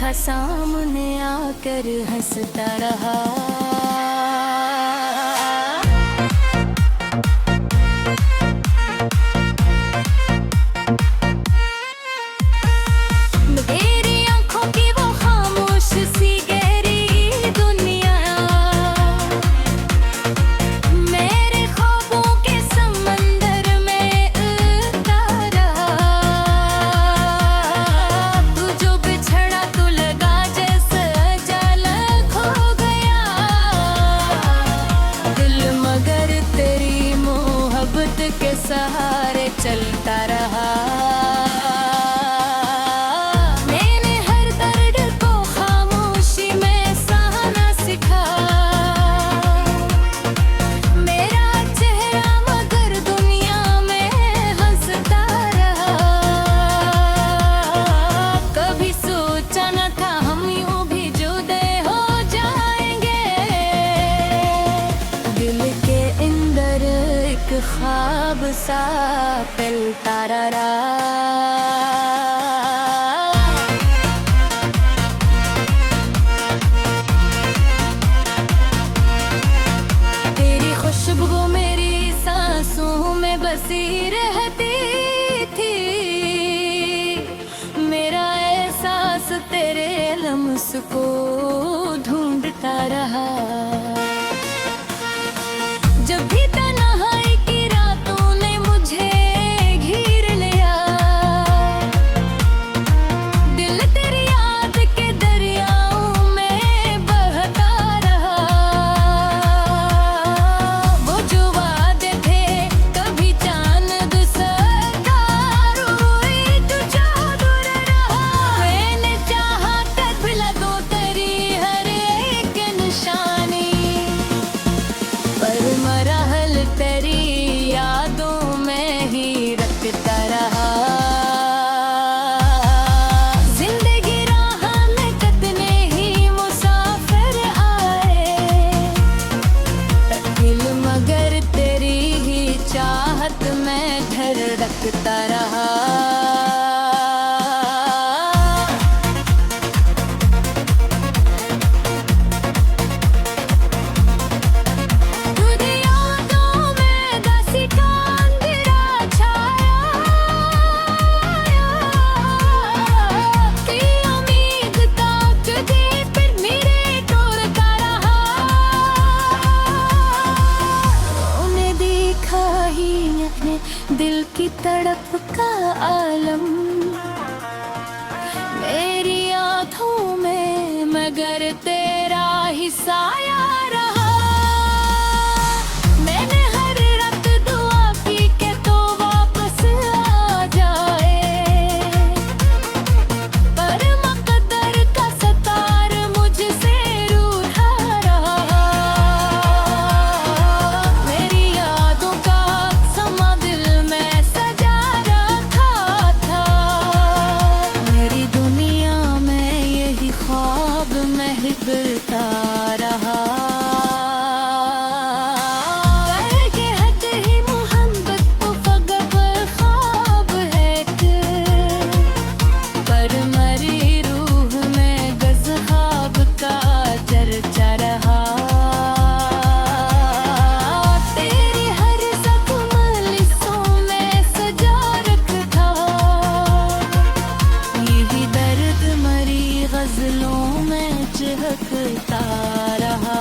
देखा सामने आकर हंसता रहा। मेरी आंखों की वो खामोश सी गहरी दुनिया, मेरे ख्वाबों के समंदर में उतारा। तू जो बिछड़ा तो लगा जैसे जाला खो गया दिल, मगर तेरी मोहब्बत के सहारे चलता रहा। ख्वाब सा फैलता रहा। तेरी खुशबू मेरी सांसों में बसी रहती थी, मेरा एहसास तेरे लम्स को ढूंढता रहा। जब भी धड़कता रहा। दिल की तड़प का आलम मेरी आँखों में, मगर तेरा ही साया रहा। मैंने हर रात दुआ की के तो वापस आ जाए, पर मकदर का सतार मुझसे रूठा रहा। मेरी यादों का समा दिल में सजा रखा था, मेरी दुनिया में यही ख्वाब महकता रहा। गज़लों में चहकता रहा।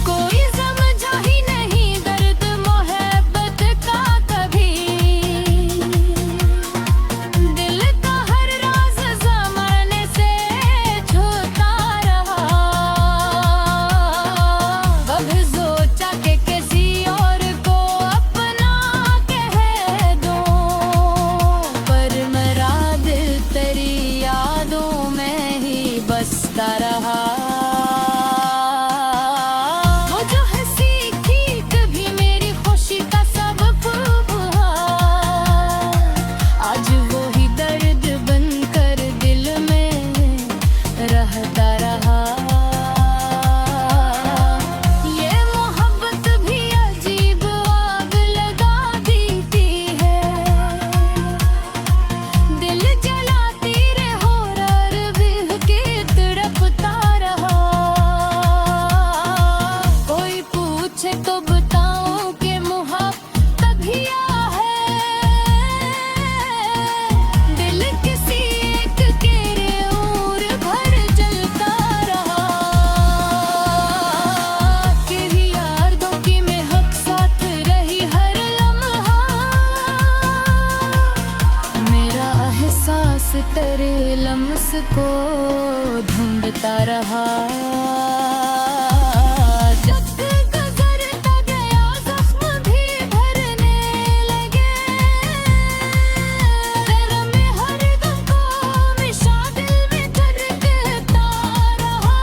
कोई समझा ही नहीं दर्द मोहब्बत का, उसको ढूंढता रहा। जब गुजरता गया जख्म भी भरने लगे, तेरा में हर गम को हमेशा दिल में धड़कता रहा।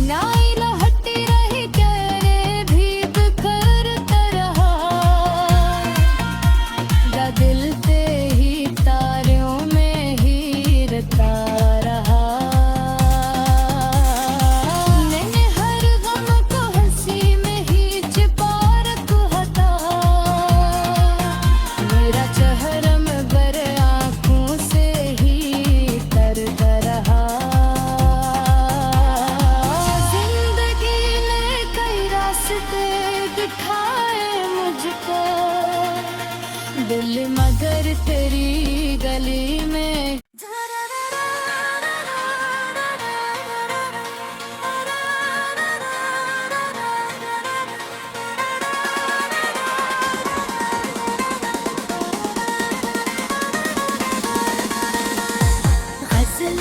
नाई लहटी रही तेरे भी बिखरता रहा, या दिल पे ही तारों में हीरता रहा। मैंने हर गम को हंसी में ही छिपा रखा था, मेरा चेहरा में बर आँखों से ही तरता रहा। जिंदगी ने कई रास्ते दिखाए मुझको, दिल मगर तेरी गली में गजल,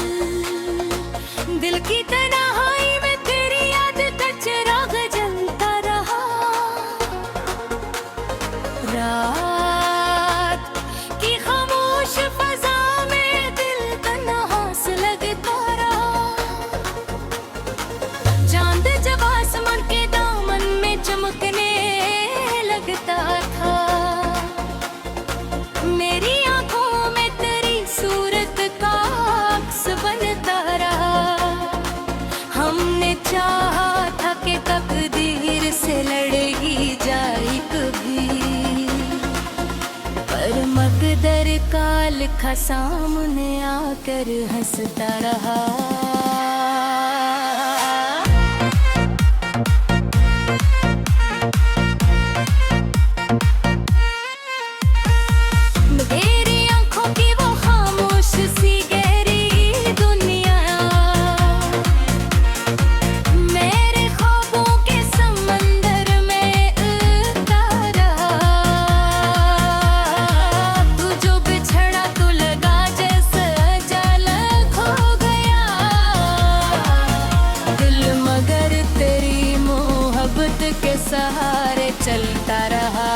दिल की तन्हाई में तेरी याद का चिराग जलता रहा। रात की खामोश फजा में दिल तन्हा सा लगता रहा। चांद जब आसमान के दामन में चमकने लगता था, मेरी आंखों में तेरी सूरत का अक्स बनता रहा। हमने चाहा था कि तकदीर से लड़ ही जाए कभी, पर मकदर का लिखा सामने आकर हंसता रहा। मेरी आंखों की वो खामोश सी गहरी दुनिया, मेरे ख्वाबों के समंदर में उतारा। तू जो बिछड़ा तो लगा जैसे जाल खो गया, दिल मगर तेरी मोहब्बत के सहारे चलता रहा।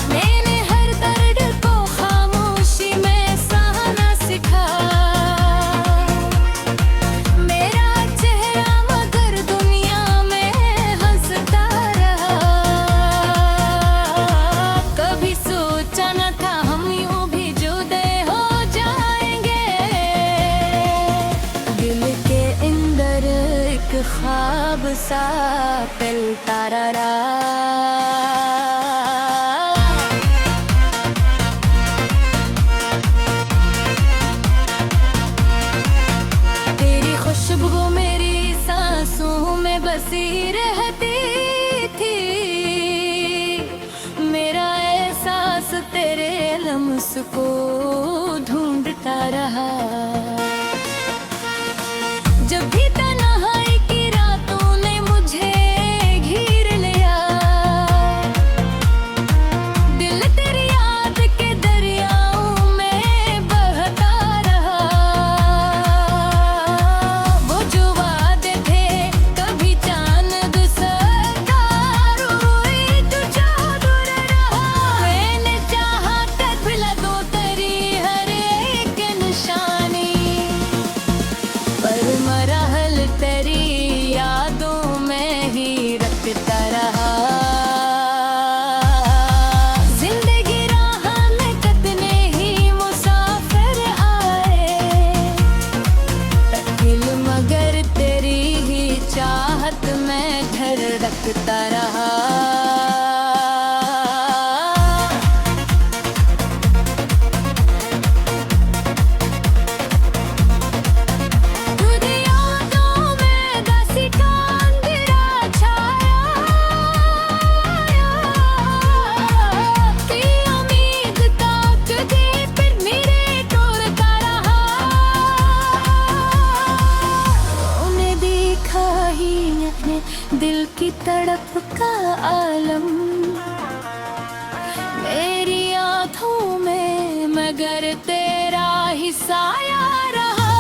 मैंने हर दर्द को खामोशी में सहना सीखा, मेरा चेहरा मगर दुनिया में हंसता रहा। कभी सोचा न था हम यूं भी जुदे हो जाएंगे, दिल के अंदर एक ख्वाब सा फैलता रहा। तेरी खुशबू मेरी सांसों में बसी रहती थी, मेरा एहसास तेरे लम्स को ढूंढता रहा। जब भी तन्हाई की रातों ने मुझे घेर लिया, दिल तेरी याद के दरियाओं में बहता रहा। वो जो वादे थे कभी चांद सरकार हुई तो चौधर रहा। मैंने चाहा कर भुला दो तेरी हर एक निशानी, पर मरा है सबका आलम मेरी आंखों में मगर तेरा ही साया रहा।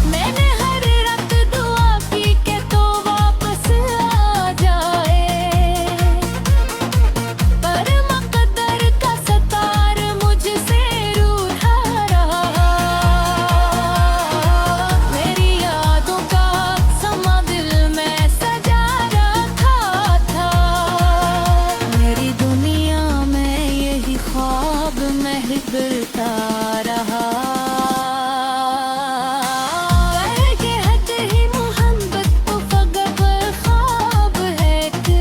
मैंने हर रात दुआ की कि तो वापस आ जाए, पर मकदर का सतार मुझसे रूठा रहा। मेरी यादों का समा दिल में सजा रखा था, मेरी दुनिया में यही ख्वाब महकता रहा। के हद ही मोहब्बत तो फकत ख्वाब है कि,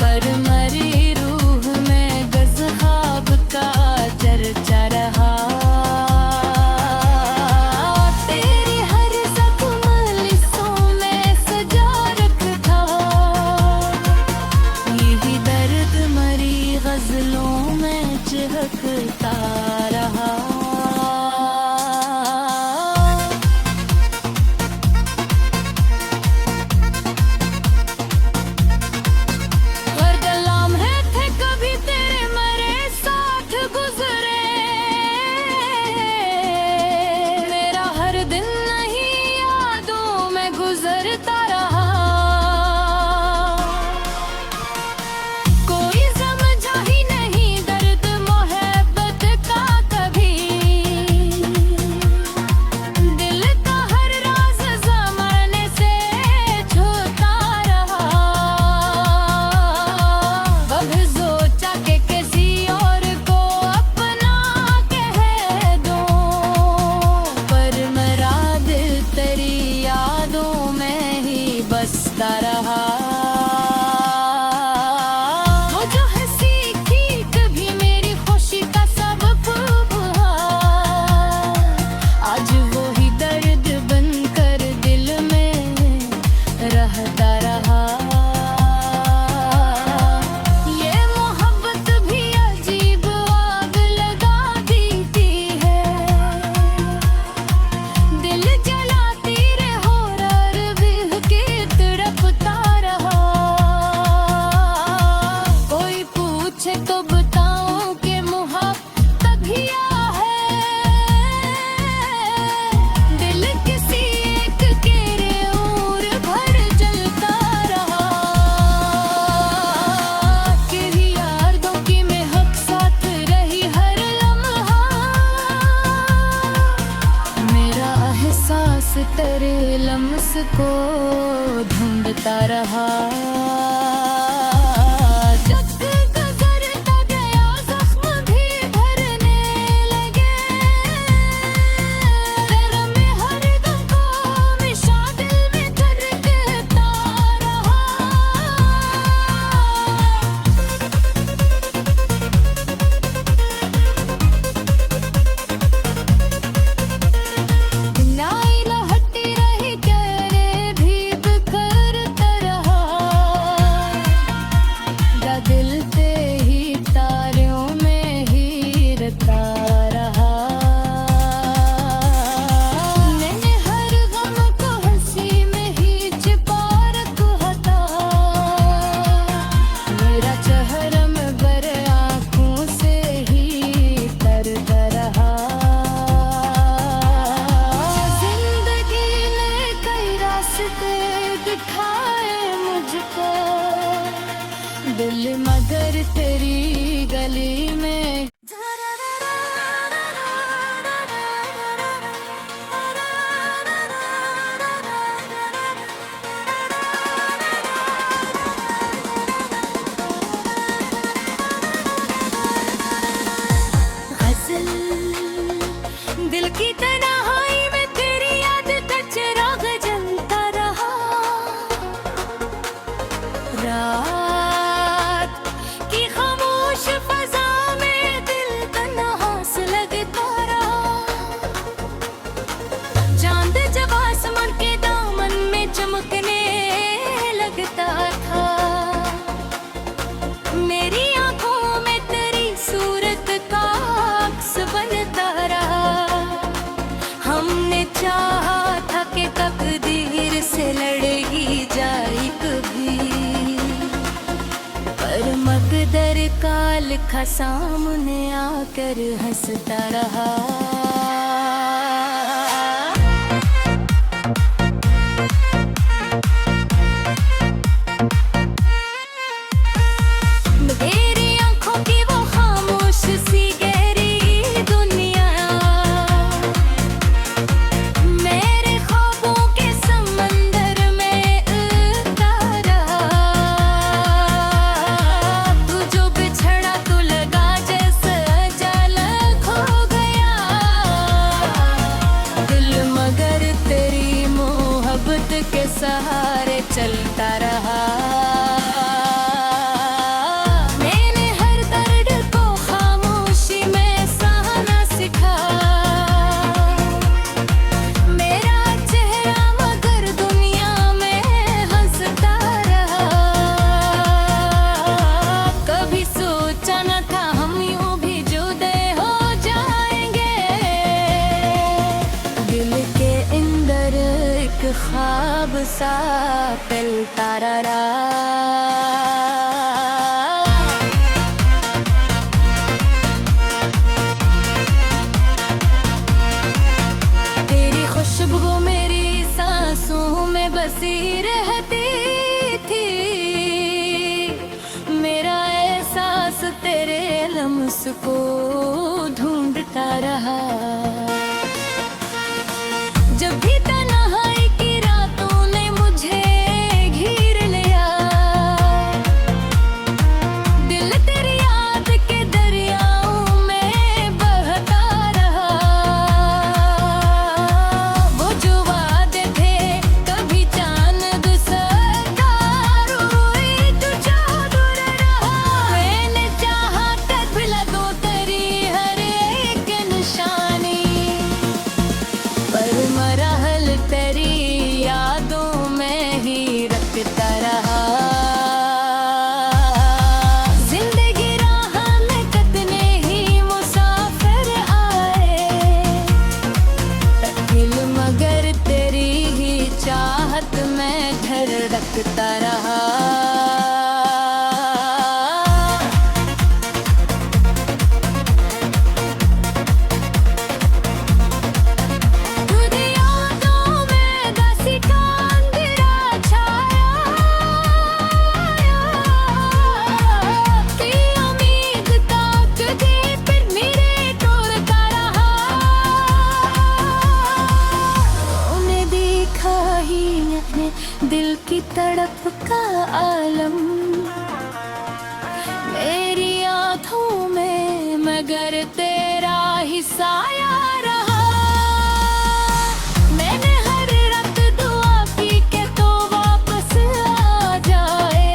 पर मरी रूह में गज़-ख्वाब का चर्चा रहा। तेरी हर ज़ख्म-लिसों में सजा रखा, यही दर्द मरी गज़लों में चहकता रहा। गर्द लम्हे थे कभी तेरे मरे साथ गुजरे, मेरा हर दिन नहीं यादों में गुजरता रहा। कोई समझा ही नहीं दर्द मोहब्बत का कभी, दिल का हर राज ज़माने से छुपा रहा। कभी सोचा कि किसी और को अपना कह दूं, पर मेरा दिल तेरी यादों में ही बसता रहा। वो जो हंसी थी कभी मेरी खुशी का सबब हुआ, आज वो ही दर्द बनकर दिल में रहता रहा। ये मोहब्बत भी अजीब आग लगा देती है, दिल जलाती रहो और बिह के तड़पता रहा। कोई पूछे तो बताऊं कि मोहब्बत तभिया है, दिल किसी एक के और भर जलता रहा। तेरी यादों की महक साथ रही हर लम्हा, मेरा एहसास तेरे लम्स को ढूंढता रहा। जब गुजरता गया ज़ख्म भी भरने लगे, तेरा मैं हर दम को हमेशा दिल में धड़कता रहा। नाई लहटी रही तेरे भी बिखरता रहा। देखा सामने आकर हंसता रहा। मेरी आंखों की वो खामोश सी गहरी दुनिया, मेरे ख्वाबों के समंदर में उतारा। तू जो बिछड़ा तू लगा जैसे जाल खो गया दिल, मगर तेरी मोहब्बत के सहारे चलता रहा। मैंने हर दर्द को खामोशी में सहना सीखा, मेरा चेहरा मगर दुनिया में हंसता रहा। कभी सोचा न था हम यूं भी जुदे हो जाएंगे, दिल के अंदर एक ख्वाब सा फैलता रहा। तेरी खुशबू मेरी सांसों में बसी रहती थी, मेरा एहसास तेरे लम्स को ढूंढता रहा। जब भी तन्हाई की रातों ने मुझे घेर लिया, दिल तेरी याद के दरियाओं में बहता रहा। वो जो वादे थे कभी चांद सरकार हुई तू चादर रहा। मैंने चाहा तबला दो तेरी हर एक निशानी, पर मरहल तेरी यादों में ही रखता रहा। जिंदगी राह में कितने ही मुसाफिर आए, दिल मगर तेरी ही चाहत में धड़कता रहा। तुझ यादों में दासी का अंधेरा छाया, की उम्मीद ताकती फिर मेरे तोड़ता रहा। उन्हें देखा ही अपने दिल की तड़प का आलम, मेरी आंखों में मगर तेरा ही साया रहा। मैंने हर रात दुआ की के तो वापस आ जाए,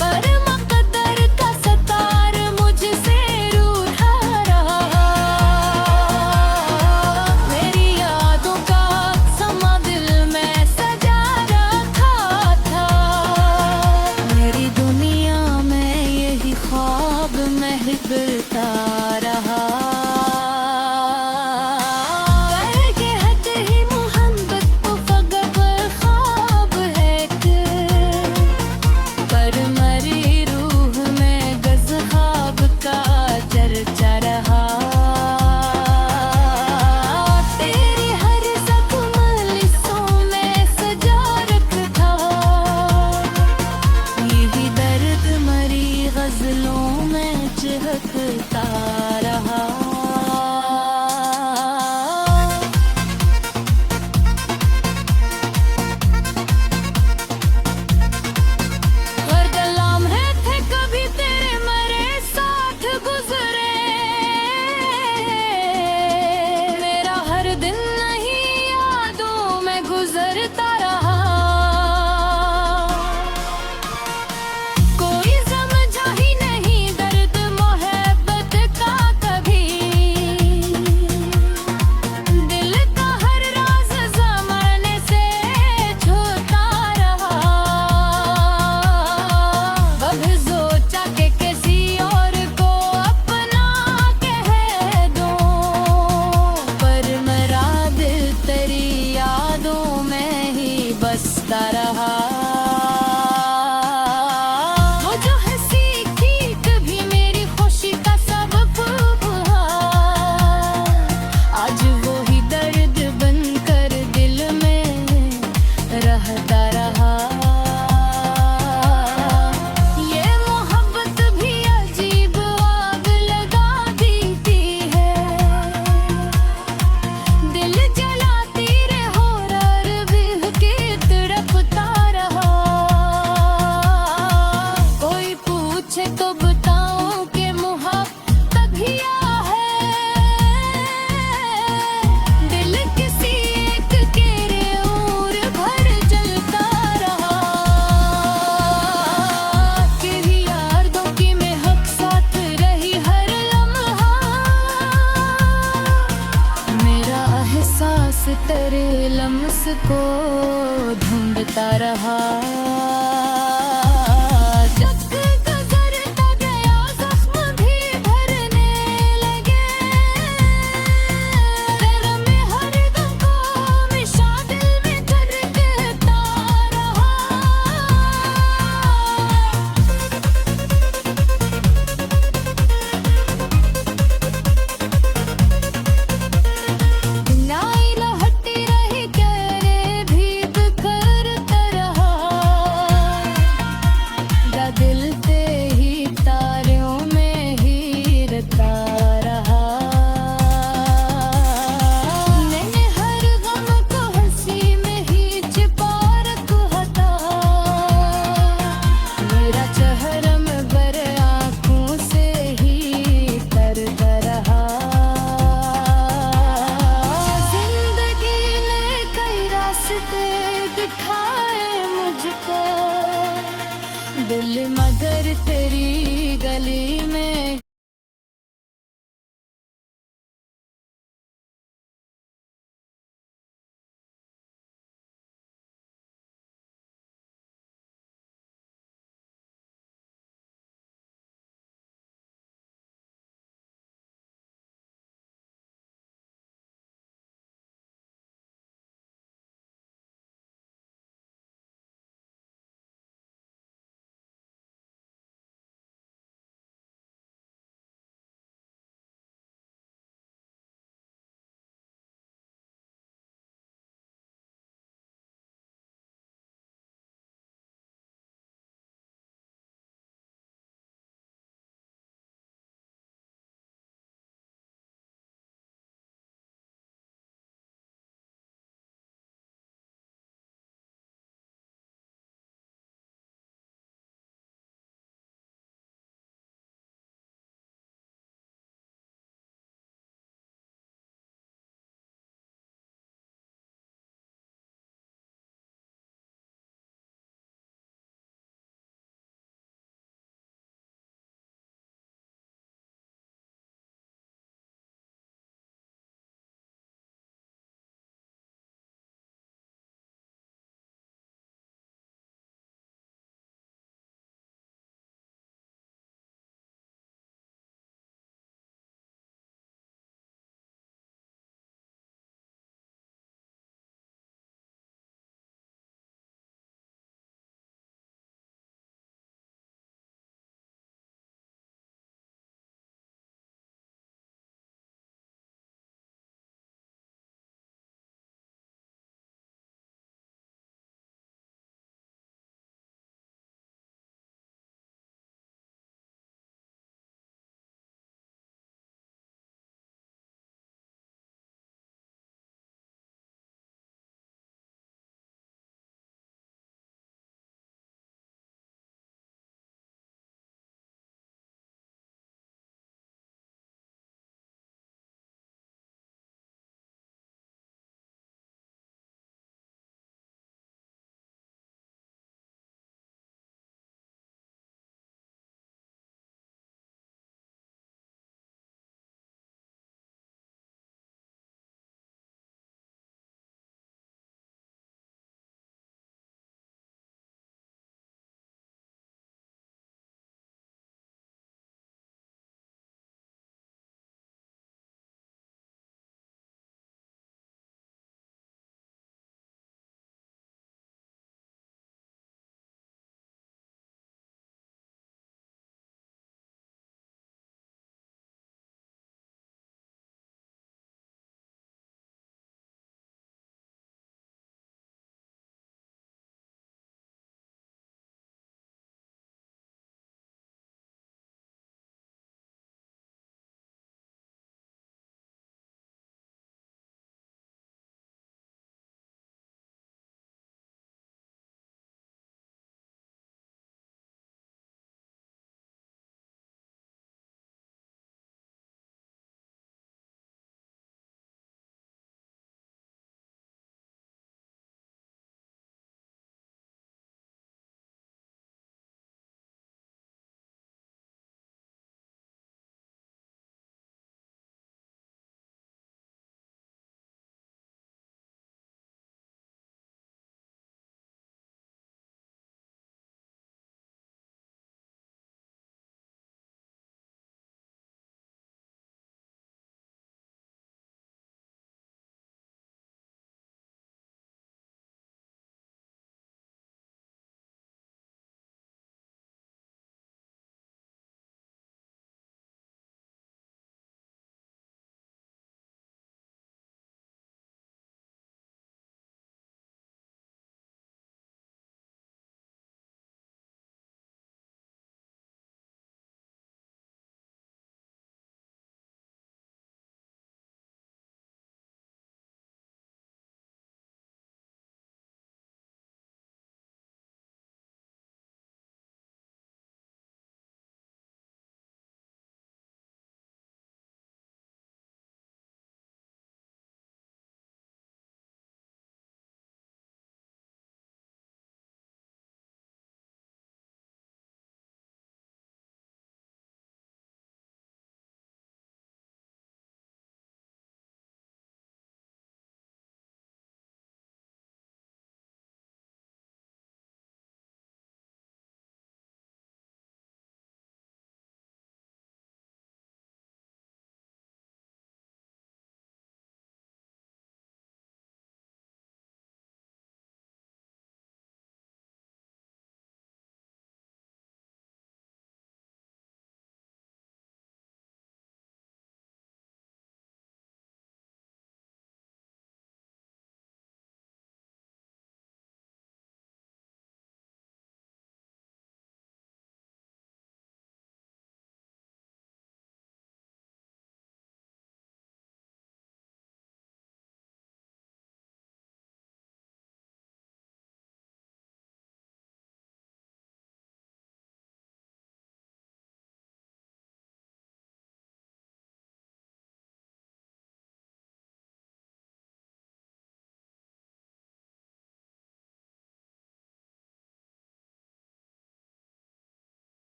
पर मकदर का सतार मुझसे रूठा रहा। मेरी यादों का समा दिल में सजा रखा था, मेरी दुनिया में यही ख्वाब महकता रहा। के हद ही मोहब्बत तो फकत ख्वाब है कि, पर मरी रूह में गज ख्वाब का चर्चा रहा। तेरी हर जख्म लिसों में सजा रखा, यही दर्द मरी गजलों में चहकता रहा। गर्दलाम है थे कभी तेरे मरे साथ गुजरे, मेरा हर दिन नहीं यादों में गुजरता रहा। कोई समझा ही नहीं दर्द मोहब्बत उसको ढूंढता रहा।